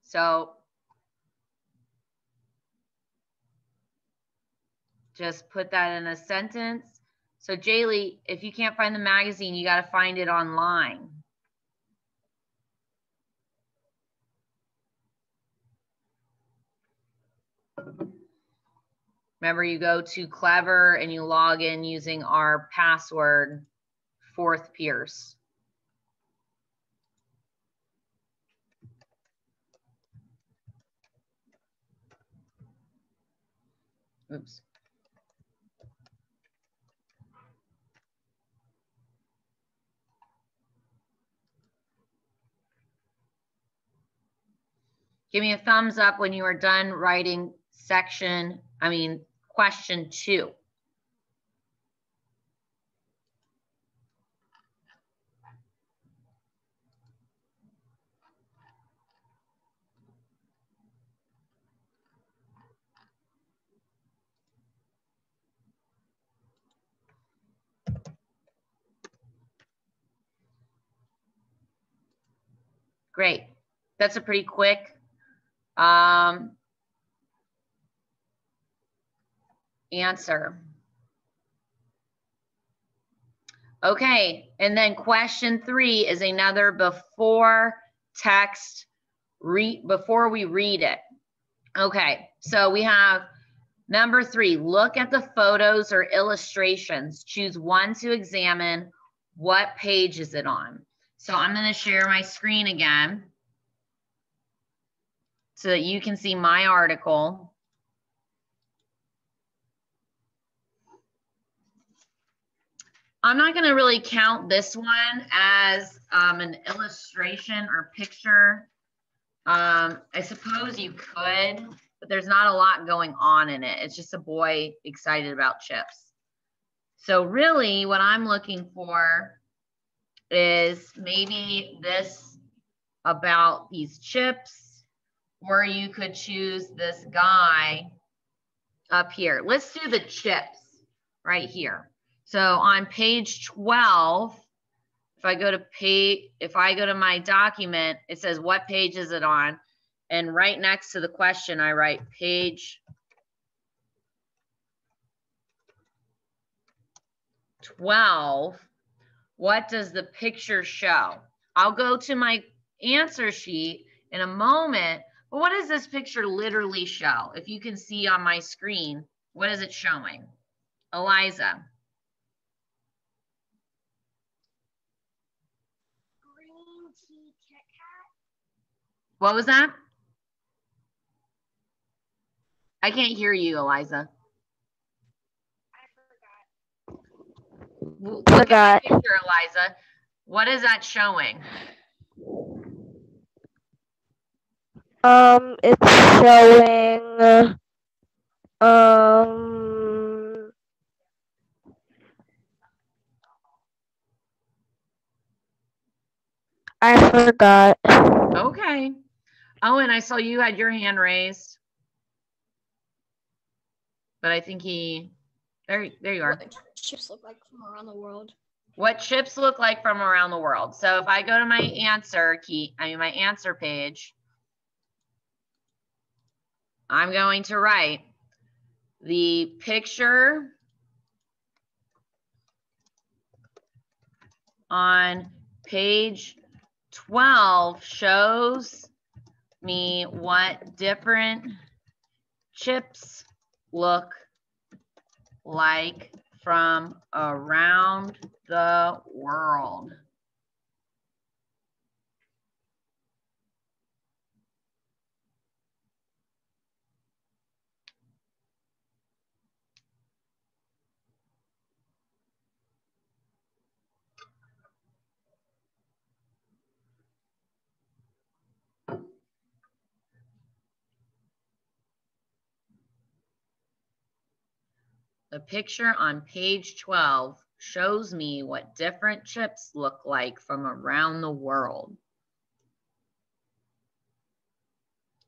So just put that in a sentence. So Jaylee, if you can't find the magazine, you got to find it online. Remember, you go to Clever and you log in using our password, Fourth Pierce. Oops. Give me a thumbs up when you are done writing question 2. Great. That's a pretty quick answer. Okay, and then question 3 is another before text, before we read it. Okay, so we have number 3, look at the photos or illustrations. Choose one to examine. What page is it on? So I'm going to share my screen again so that you can see my article. I'm not going to really count this one as an illustration or picture. I suppose you could, but there's not a lot going on in it. It's just a boy excited about chips. So really what I'm looking for is maybe this about these chips, or you could choose this guy up here. Let's do the chips right here. So on page 12, if I go to my document, it says what page is it on? And right next to the question, I write page 12. What does the picture show? I'll go to my answer sheet in a moment, but what does this picture literally show? If you can see on my screen, what is it showing? Eliza. Green tea Kit Kat. What was that? I can't hear you, Eliza. Look at the picture, Eliza. What is that showing? It's showing I forgot. Okay. Oh, and I saw you had your hand raised. But I think there you are. What chips look like from around the world? What chips look like from around the world. So if I go to my answer my answer page, I'm going to write the picture on page 12 shows me what different chips look like from around the world. The picture on page 12 shows me what different chips look like from around the world.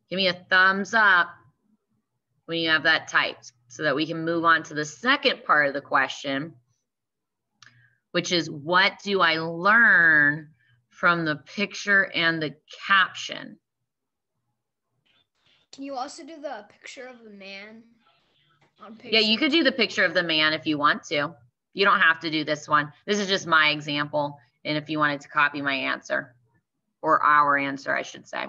Give me a thumbs up when you have that typed so that we can move on to the second part of the question, which is what do I learn from the picture and the caption? Can you also do the picture of the man on page Yeah, you could do the 17? picture of the man if you want to. You don't have to do this one. This is just my example. And if you wanted to copy my answer, or our answer, I should say.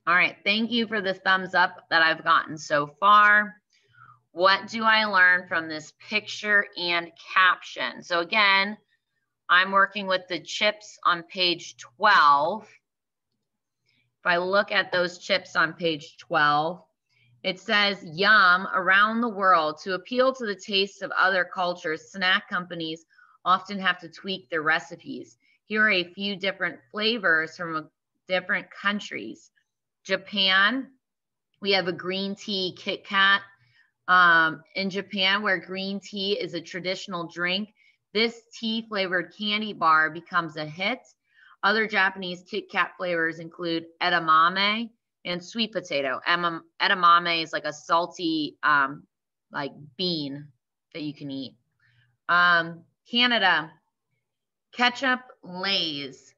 All right, thank you for the thumbs up that I've gotten so far. What do I learn from this picture and caption? So again, I'm working with the chips on page 12. If I look at those chips on page 12, it says, yum, around the world. To appeal to the tastes of other cultures, snack companies often have to tweak their recipes. Here are a few different flavors from different countries. Japan, we have a green tea Kit Kat. In Japan, where green tea is a traditional drink, this tea flavored candy bar becomes a hit. Other Japanese Kit Kat flavors include edamame and sweet potato. Edamame is like a salty like bean that you can eat. Canada, ketchup Lay's.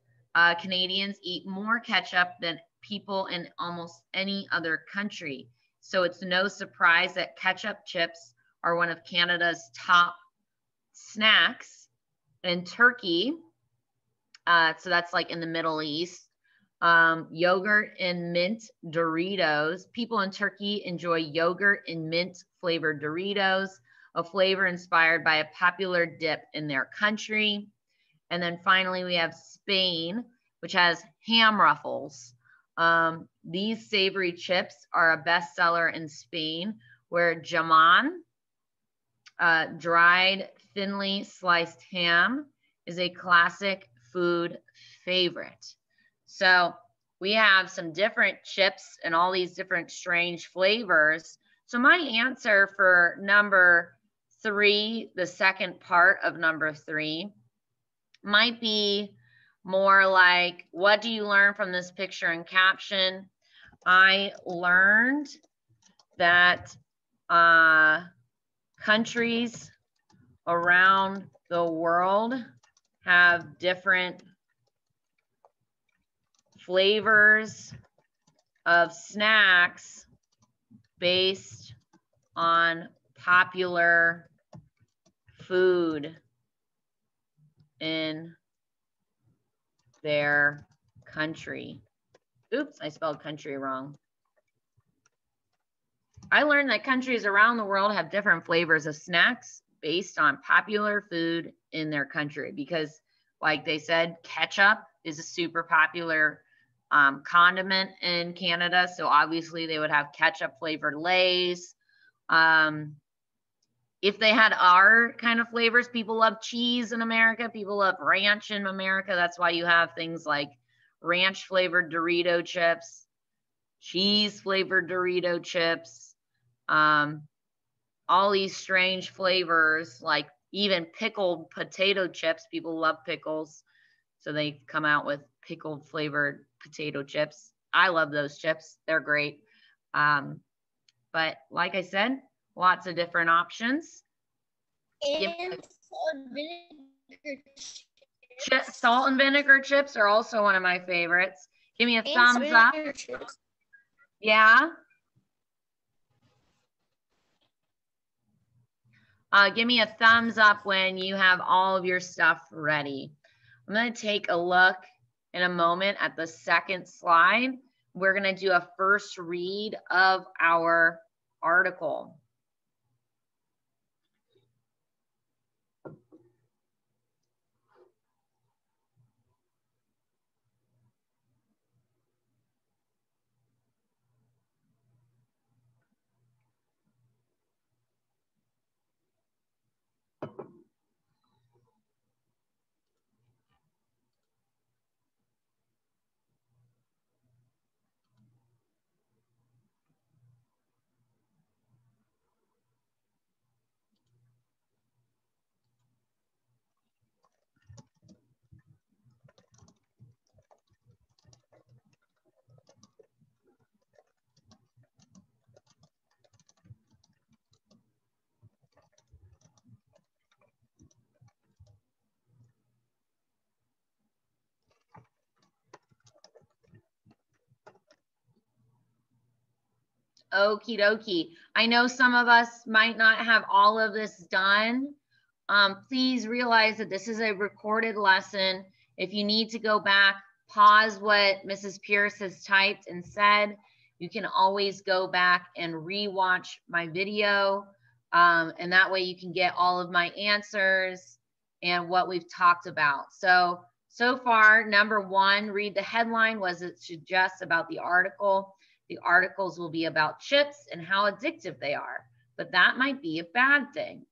Canadians eat more ketchup than people in almost any other country. So it's no surprise that ketchup chips are one of Canada's top snacks. In Turkey, so that's like in the Middle East, yogurt and mint Doritos. People in Turkey enjoy yogurt and mint flavored Doritos, a flavor inspired by a popular dip in their country. And then finally, we have Spain, which has ham ruffles. These savory chips are a bestseller in Spain, where jamon, dried thinly sliced ham, is a classic food favorite. So we have some different chips and all these different strange flavors. So my answer for number 3, the second part of number 3, might be more like, what do you learn from this picture and caption? I learned that countries around the world have different flavors of snacks based on popular food in their country. Oops, I spelled country wrong. I learned that countries around the world have different flavors of snacks based on popular food in their country, because like they said, ketchup is a super popular condiment in Canada. So obviously they would have ketchup flavored Lay's. If they had our kind of flavors, people love cheese in America. People love ranch in America. That's why you have things like ranch flavored Dorito chips, cheese flavored Dorito chips, all these strange flavors, like even pickled potato chips. People love pickles, so they come out with pickled flavored potato chips. I love those chips. They're great. But like I said, lots of different options. And salt and vinegar chips. Salt and vinegar chips are also one of my favorites. Give me a thumbs up. Chips. Yeah. Give me a thumbs up when you have all of your stuff ready. I'm going to take a look in a moment at the second slide. We're going to do a first read of our article. Okie dokie. I know some of us might not have all of this done. Please realize that this is a recorded lesson. If you need to go back, pause what Mrs. Pierce has typed and said. You can always go back and rewatch my video. And that way you can get all of my answers and what we've talked about. So far, number one, read the headline. Was it suggests about the article? The articles will be about chips and how addictive they are, but that might be a bad thing.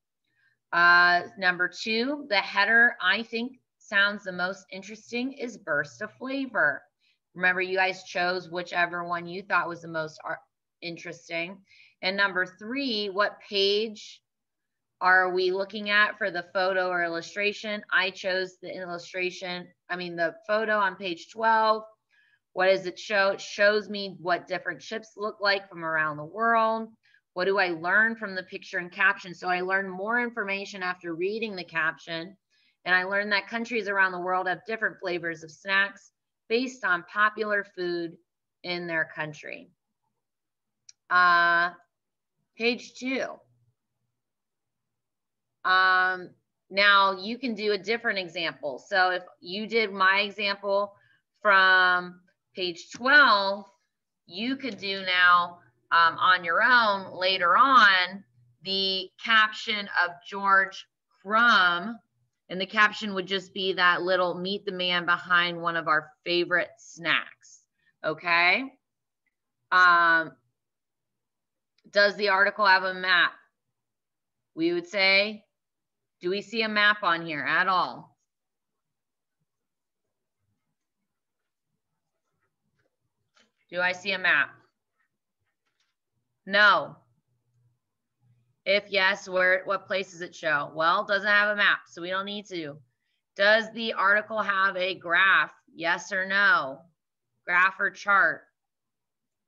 Number two, the header I think sounds the most interesting is burst of flavor. Remember, you guys chose whichever one you thought was the most interesting. And number three, what page are we looking at for the photo or illustration? I chose the the photo on page 12. What does it show? It shows me what different chips look like from around the world. What do I learn from the picture and caption? So I learned more information after reading the caption. And I learned that countries around the world have different flavors of snacks based on popular food in their country. Page 2. Now you can do a different example. So if you did my example from page 12, you could do now on your own later on the caption of George Crumb, and the caption would just be that little meet the man behind one of our favorite snacks. Okay. Does the article have a map? We would say, do we see a map on here at all? Do I see a map? No. If yes, what place does it show? Well, it doesn't have a map, so we don't need to. Does the article have a graph? Yes or no? Graph or chart?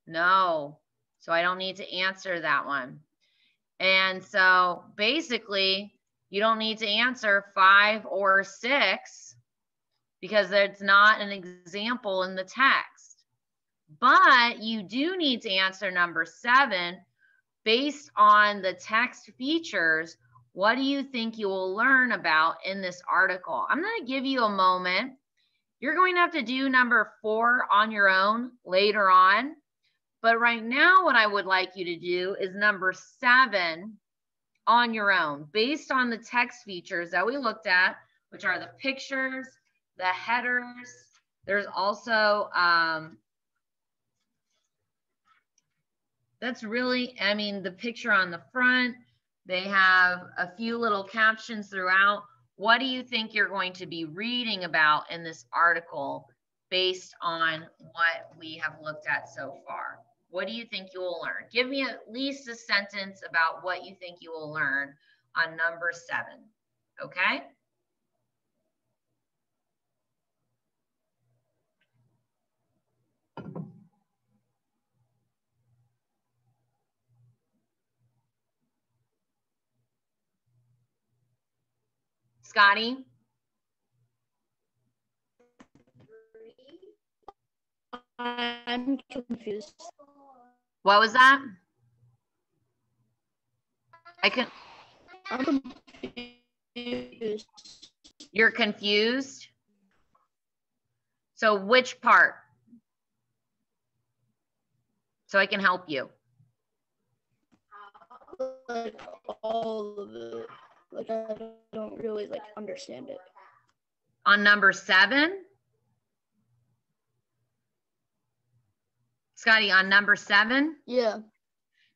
No. So I don't need to answer that one. And so basically, you don't need to answer 5 or 6 because there's not an example in the text. But you do need to answer number 7. Based on the text features, what do you think you will learn about in this article? I'm going to give you a moment. You're going to have to do number 4 on your own later on. But right now, what I would like you to do is number 7 on your own, based on the text features that we looked at, which are the pictures, the headers. There's also, that's really, the picture on the front. They have a few little captions throughout. What do you think you're going to be reading about in this article based on what we have looked at so far? What do you think you will learn? Give me at least a sentence about what you think you will learn on number 7, okay? Scotty? I'm confused. What was that? I'm confused. You're confused? So which part? So I can help you. Like all of it. Like I don't really understand it. On number 7? Scotty, on number 7? Yeah.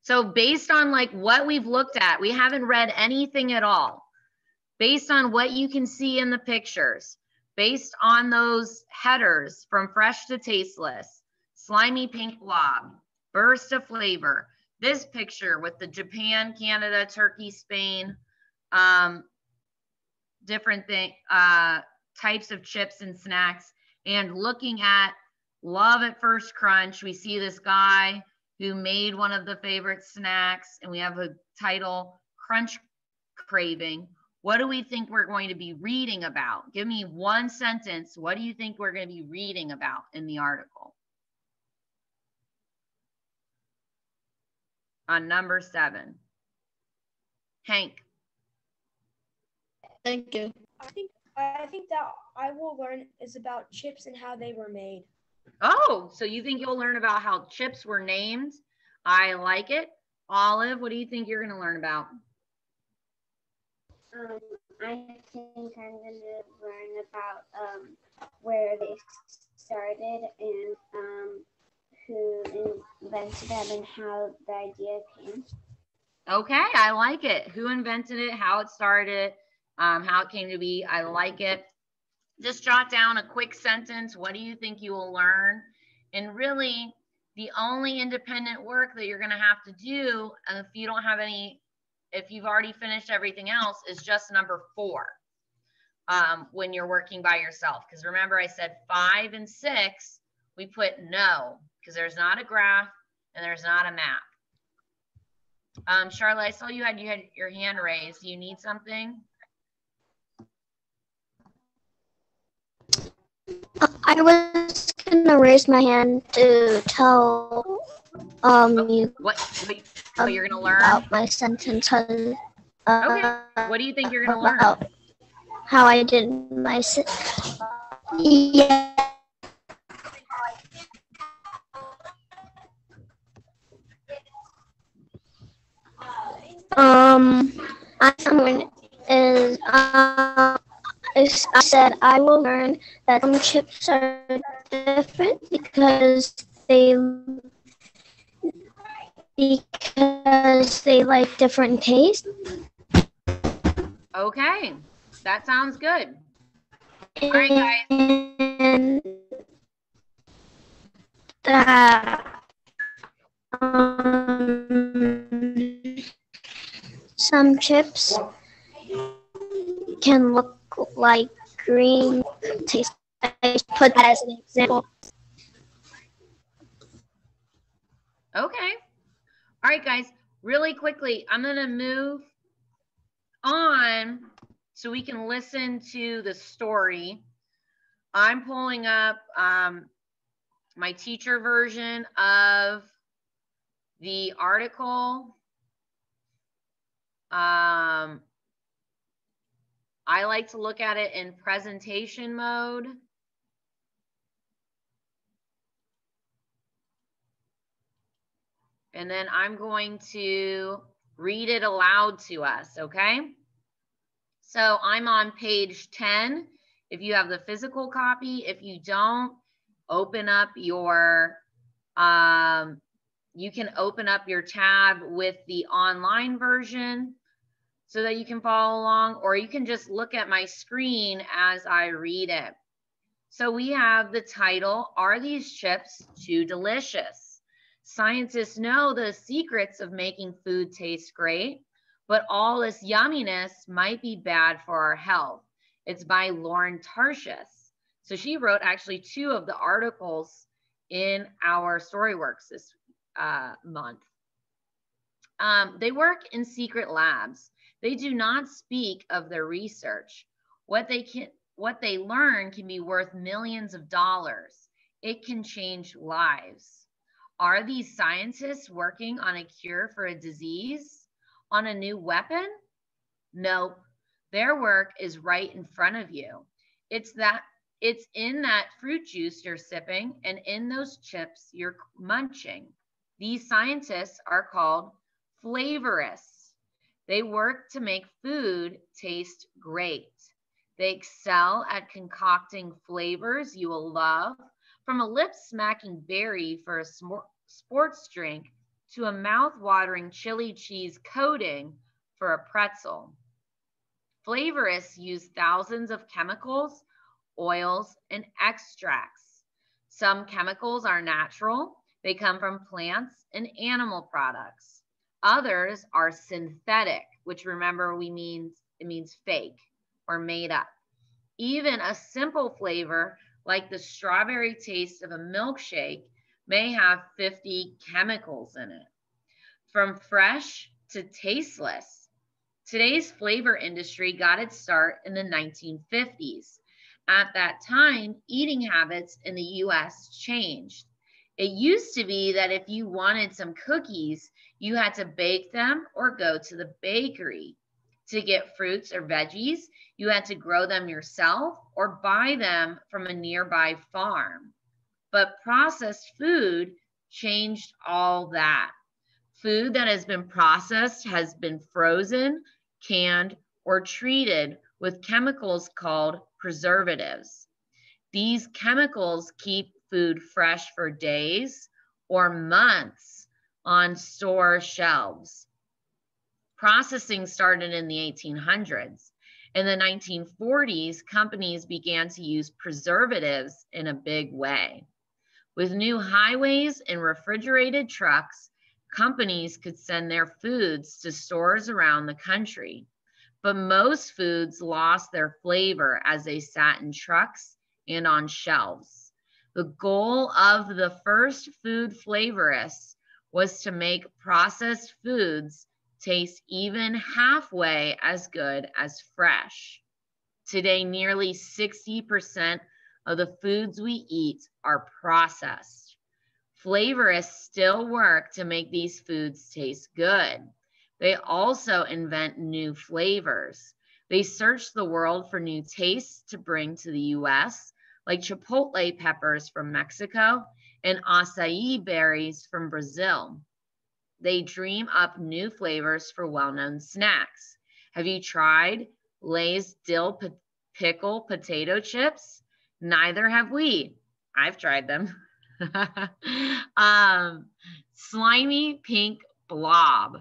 So based on what we've looked at, we haven't read anything at all. Based on what you can see in the pictures, based on those headers from fresh to tasteless, slimy pink blob, burst of flavor, this picture with the Japan, Canada, Turkey, Spain, different types of chips and snacks, and looking at Love at First Crunch, we see this guy who made one of the favorite snacks, and we have a title, Crunch Craving. What do we think we're going to be reading about? Give me one sentence. What do you think we're going to be reading about in the article? on number 7. Hank. Thank you. I think that I will learn is about chips and how they were made. Oh, so you think you'll learn about how chips were named? I like it. Olive, what do you think you're going to learn about? I think I'm going to learn about where they started and who invented them and how the idea came. Okay, I like it. Who invented it, how it started, how it came to be. I like it. Just jot down a quick sentence. What do you think you will learn? And really, the only independent work that you're going to have to do, and if you've already finished everything else, is just number 4 when you're working by yourself. Because remember, I said 5 and 6, we put no, because there's not a graph and there's not a map. Charlotte, I saw you had your hand raised. Do you need something? I was gonna raise my hand to tell you what you're gonna learn about my sentence. Okay. What do you think you're gonna learn? About how I did my yeah. I said I will learn that some chips are different because they like different tastes. Okay, that sounds good. All right, guys. And that some chips can look like green taste. I put that as an example. Okay. All right, guys, really quickly, I'm going to move on so we can listen to the story. I'm pulling up my teacher version of the article. I like to look at it in presentation mode. And then I'm going to read it aloud to us, okay? So I'm on page 10. If you have the physical copy, if you don't, open up your, you can open up your tab with the online version so that you can follow along, or you can just look at my screen as I read it. So we have the title, Are These Chips Too Delicious? Scientists know the secrets of making food taste great, but all this yumminess might be bad for our health. It's by Lauren Tarshis. So she wrote actually 2 of the articles in our StoryWorks this month. They work in secret labs. They do not speak of their research. What they learn can be worth millions of dollars. It can change lives. Are these scientists working on a cure for a disease? On a new weapon? Nope. Their work is right in front of you. It's in that fruit juice you're sipping and in those chips you're munching. These scientists are called flavorists. They work to make food taste great. They excel at concocting flavors you will love, from a lip-smacking berry for a sports drink to a mouth-watering chili cheese coating for a pretzel. Flavorists use thousands of chemicals, oils, and extracts. Some chemicals are natural. They come from plants and animal products. Others are synthetic, which remember it means fake or made up. Even a simple flavor like the strawberry taste of a milkshake may have 50 chemicals in it. From fresh to tasteless. Today's flavor industry got its start in the 1950s. At that time, eating habits in the US changed. It used to be that if you wanted some cookies, you had to bake them or go to the bakery. To get fruits or veggies, you had to grow them yourself or buy them from a nearby farm. But processed food changed all that. Food that has been processed has been frozen, canned, or treated with chemicals called preservatives. These chemicals keep food fresh for days or months on store shelves. Processing started in the 1800s. In the 1940s, companies began to use preservatives in a big way. With new highways and refrigerated trucks, companies could send their foods to stores around the country. But most foods lost their flavor as they sat in trucks and on shelves. The goal of the first food flavorists was to make processed foods taste even halfway as good as fresh. Today, nearly 60% of the foods we eat are processed. Flavorists still work to make these foods taste good. They also invent new flavors. They search the world for new tastes to bring to the US, like chipotle peppers from Mexico and acai berries from Brazil. They dream up new flavors for well-known snacks. Have you tried Lay's dill pickle potato chips? Neither have we. I've tried them. Slimy pink blob.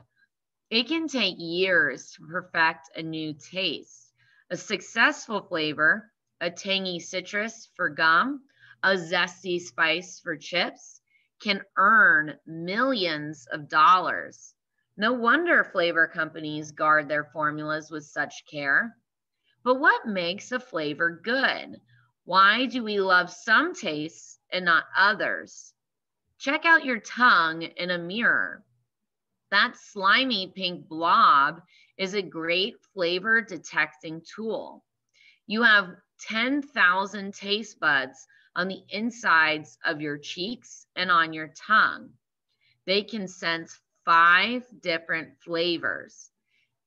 It can take years to perfect a new taste. A successful flavor, a tangy citrus for gum, a zesty spice for chips, can earn millions of dollars. No wonder flavor companies guard their formulas with such care. But what makes a flavor good? Why do we love some tastes and not others? Check out your tongue in a mirror. That slimy pink blob is a great flavor detecting tool. You have 10,000 taste buds on the insides of your cheeks and on your tongue. They can sense 5 different flavors.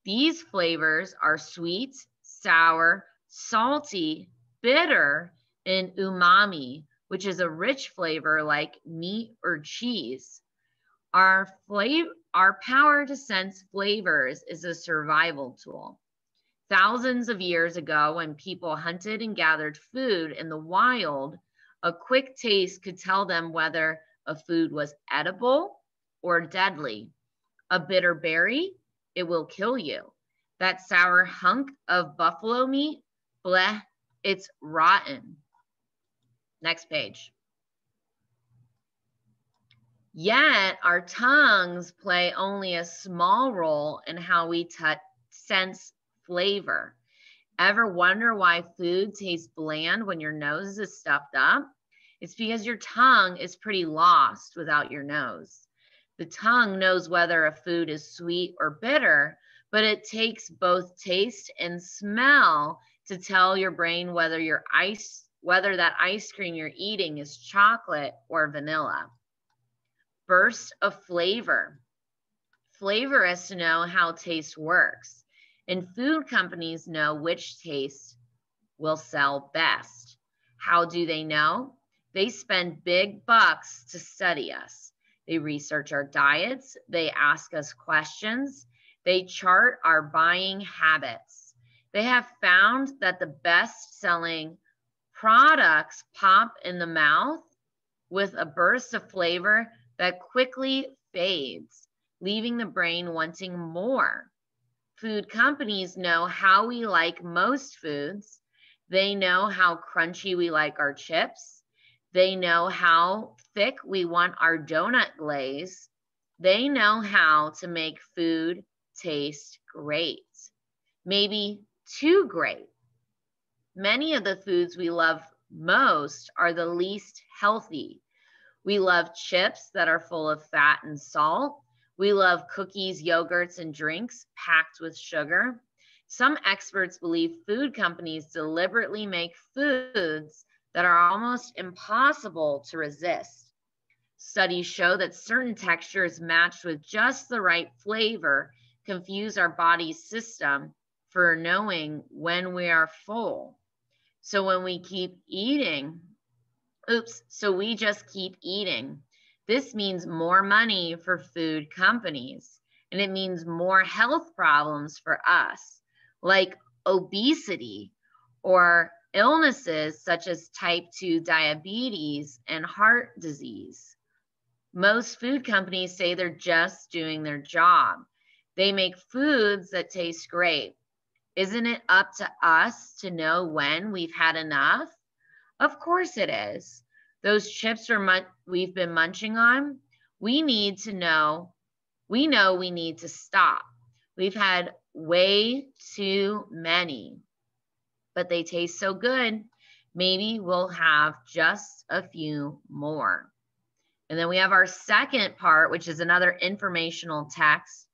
These flavors are sweet, sour, salty, bitter, and umami, which is a rich flavor like meat or cheese. Our power to sense flavors is a survival tool. Thousands of years ago, when people hunted and gathered food in the wild, a quick taste could tell them whether a food was edible or deadly. A bitter berry, it will kill you. That sour hunk of buffalo meat, bleh, it's rotten. Next page. Yet our tongues play only a small role in how we sense flavor. Ever wonder why food tastes bland when your nose is stuffed up? It's because your tongue is pretty lost without your nose. The tongue knows whether a food is sweet or bitter, but it takes both taste and smell to tell your brain whether that ice cream you're eating is chocolate or vanilla. Burst of flavor. Flavorists know how taste works, and food companies know which taste will sell best. How do they know? They spend big bucks to study us. They research our diets. They ask us questions. They chart our buying habits. They have found that the best-selling products pop in the mouth with a burst of flavor that quickly fades, leaving the brain wanting more. Food companies know how we like most foods. They know how crunchy we like our chips. They know how thick we want our donut glaze. They know how to make food taste great, maybe too great. Many of the foods we love most are the least healthy. We love chips that are full of fat and salt. We love cookies, yogurts, and drinks packed with sugar. Some experts believe food companies deliberately make foods that are almost impossible to resist. Studies show that certain textures matched with just the right flavor confuse our body's system for knowing when we are full. So when we keep eating, so we just keep eating. This means more money for food companies, and it means more health problems for us, like obesity or illnesses such as type 2 diabetes and heart disease. Most food companies say they're just doing their job. They make foods that taste great. Isn't it up to us to know when we've had enough? Of course it is. Those chips we've been munching on, we need to know, we know we need to stop. We've had way too many, but they taste so good. Maybe we'll have just a few more. And then we have our second part, which is another informational text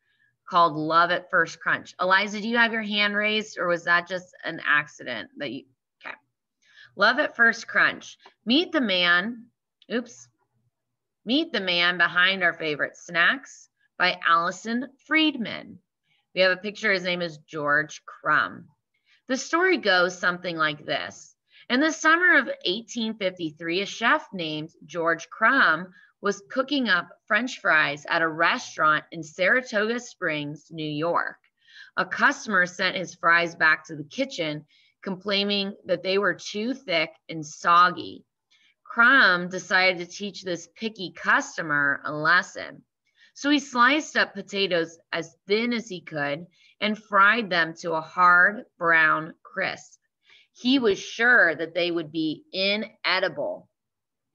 called Love at First Crunch. Eliza, do you have your hand raised, or was that just an accident that you, okay. Love at First Crunch. Meet the man behind our favorite snacks by Allison Friedman. We have a picture, his name is George Crumb. The story goes something like this. In the summer of 1853, a chef named George Crumb was cooking up French fries at a restaurant in Saratoga Springs, New York. A customer sent his fries back to the kitchen, complaining that they were too thick and soggy. Crumb decided to teach this picky customer a lesson. So he sliced up potatoes as thin as he could and fried them to a hard brown crisp. He was sure that they would be inedible.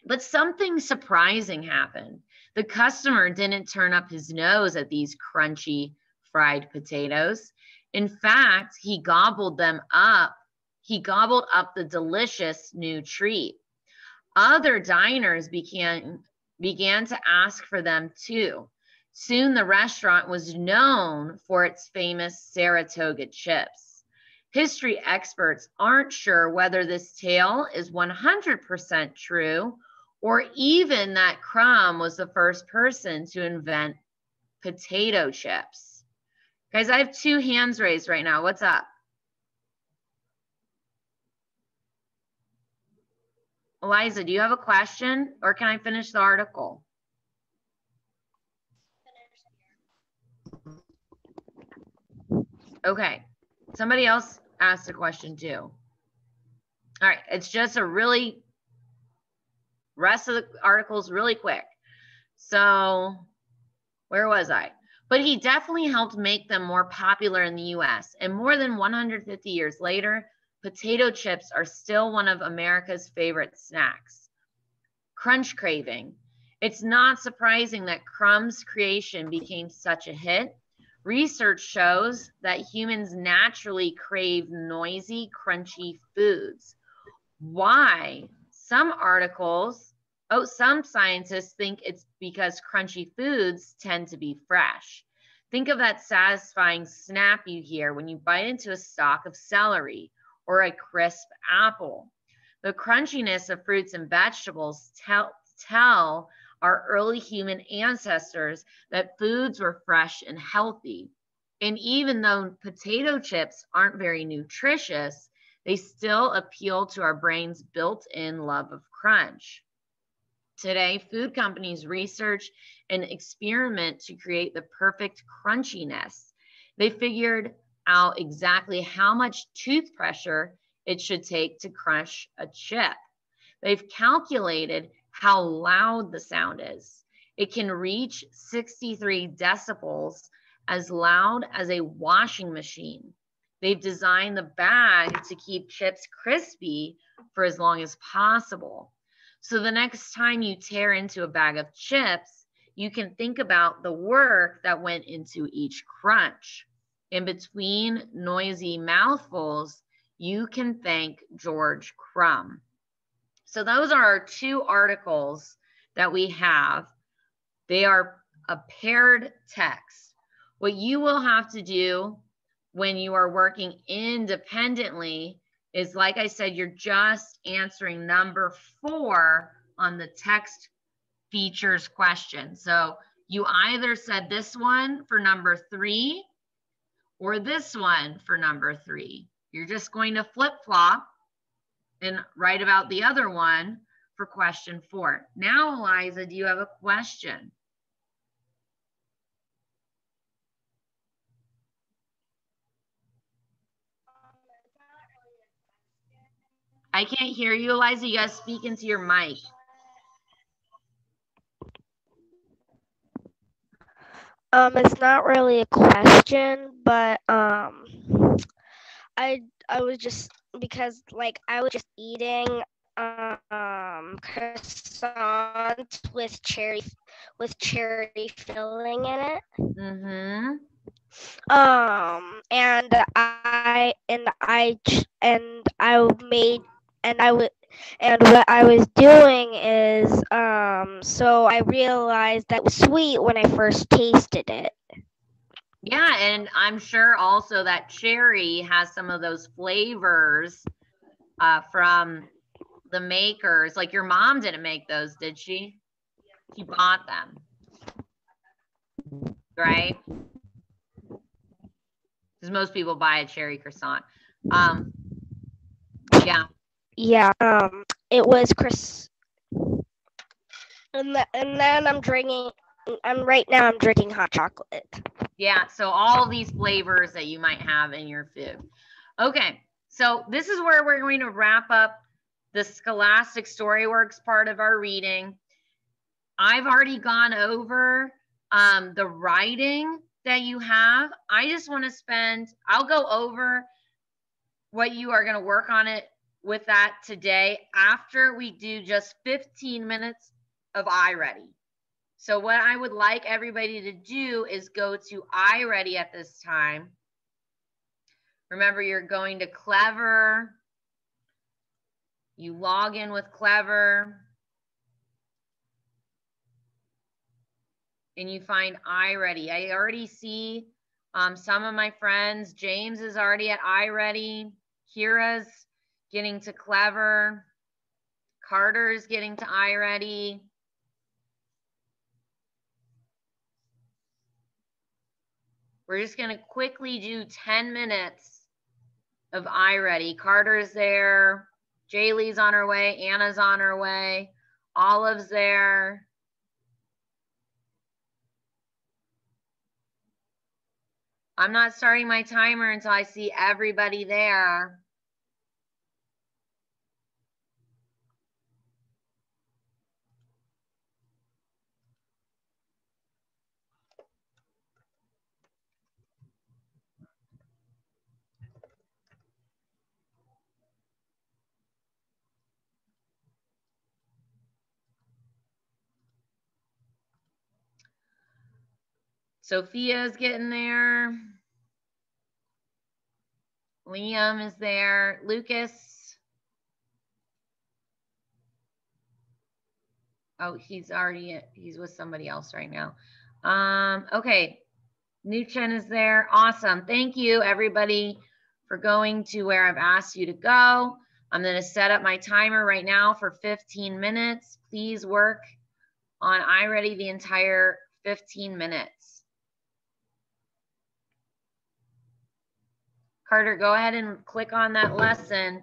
But something surprising happened. The customer didn't turn up his nose at these crunchy fried potatoes. In fact, he gobbled them up. He gobbled up the delicious new treat. Other diners began to ask for them too. Soon the restaurant was known for its famous Saratoga chips. History experts aren't sure whether this tale is 100% true, or even that Crumb was the first person to invent potato chips. Guys, I have 2 hands raised right now. What's up? Eliza, do you have a question, or can I finish the article? Okay, somebody else asked a question too. All right, it's just a really, rest of the article's really quick. So where was I? But he definitely helped make them more popular in the US. And more than 150 years later, potato chips are still one of America's favorite snacks. Crunch craving. It's not surprising that Crumb's creation became such a hit. Research shows that humans naturally crave noisy, crunchy foods. Why? Some scientists think it's because crunchy foods tend to be fresh. Think of that satisfying snap you hear when you bite into a stalk of celery or a crisp apple. The crunchiness of fruits and vegetables tell our early human ancestors that foods were fresh and healthy. And even though potato chips aren't very nutritious, they still appeal to our brain's built-in love of crunch. Today, food companies research and experiment to create the perfect crunchiness. They figured out exactly how much tooth pressure it should take to crush a chip. They've calculated how loud the sound is. It can reach 63 decibels, as loud as a washing machine. They've designed the bag to keep chips crispy for as long as possible. So the next time you tear into a bag of chips, you can think about the work that went into each crunch. In between noisy mouthfuls, you can thank George Crumb. So those are our 2 articles that we have. They are a paired text. What you will have to do when you are working independently is, like I said, you're just answering number 4 on the text features question. So you either said this one for number 3 or this one for number 3. You're just going to flip-flop and write about the other one for question 4. Now, Eliza, do you have a question? I can't hear you, Eliza. You guys speak into your mic. It's not really a question, but I was just, because like I was just eating croissants with cherry filling in it. Mm-hmm. And what I was doing is, so I realized that it was sweet when I first tasted it. Yeah, and I'm sure also that cherry has some of those flavors from the makers. Like your mom didn't make those, did she? She bought them, right? Because most people buy a cherry croissant. Yeah. Yeah, it was Chris. And then right now I'm drinking hot chocolate. Yeah, so all these flavors that you might have in your food. Okay, so this is where we're going to wrap up the Scholastic Storyworks part of our reading. I've already gone over the writing that you have. I just want to I'll go over what you are going to work on it with that today after we do just 15 minutes of iReady. So what I would like everybody to do is go to iReady at this time. Remember, you're going to Clever. You log in with Clever. And you find iReady. I already see some of my friends. James is already at iReady. Kira's getting to Clever. Carter's getting to iReady. We're just going to quickly do 10 minutes of iReady. Carter's there. Jaylee's on her way. Anna's on her way. Olive's there. I'm not starting my timer until I see everybody there. Sophia's getting there. Liam is there. Lucas. Oh, he's with somebody else right now. Okay. Nuchen is there. Awesome. Thank you, everybody, for going to where I've asked you to go. I'm going to set up my timer right now for 15 minutes. Please work on iReady the entire 15 minutes. Carter, go ahead and click on that lesson.